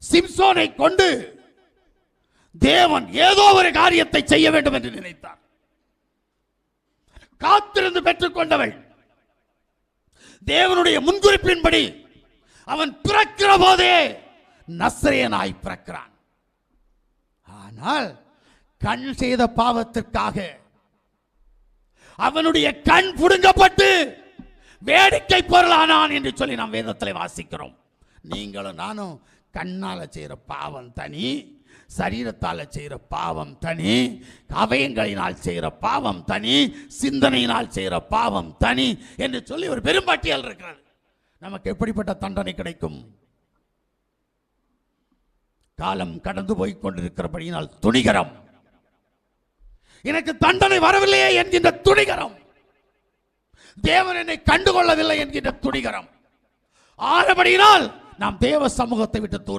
சிம்சோனை கொண்டு தேவன் ஏதோ ஒரு காரியத்தை செய்ய வேண்டும் என்று நினைத்தார். காத்திருந்து பெற்றுக் கொண்டவள் தேவனுடைய முன்குறிப்பின்படி அவன் பிறக்கிற போதே நசரேயனாய் பிறக்கிறான். ஆனால் கண் செய்த பாவத்திற்காக அவனுடைய கண் புடுங்கப்பட்டு வேடிக்கை பொருளானான் என்று சொல்லி நாம் வேதத்தில் வாசிக்கிறோம். நீங்களும் நானும் கண்ணால செய்கிற பாவம் தனி, சரீரத்தால் செய்கிற பாவம் தனி, அவயங்களினால் செய்கிற பாவம் தனி, சிந்தனையினால் செய்கிற பாவம் தனி என்று சொல்லி ஒரு பெரும்பட்டியல் இருக்கிறது. நமக்கு எப்படிப்பட்ட தண்டனை கிடைக்கும்? காலம் கடந்து போய் கொண்டிருக்கிறபடியினால் துணிகரம், எனக்கு தண்டனை வரவில்லையே என்கின்ற துணிகரம், தேவன் என்னை கண்டுகொள்ளவில்லை என்கின்ற துணிகரம் ஆனபடியினால் நாம் தேவ சமூகத்தை விட்டு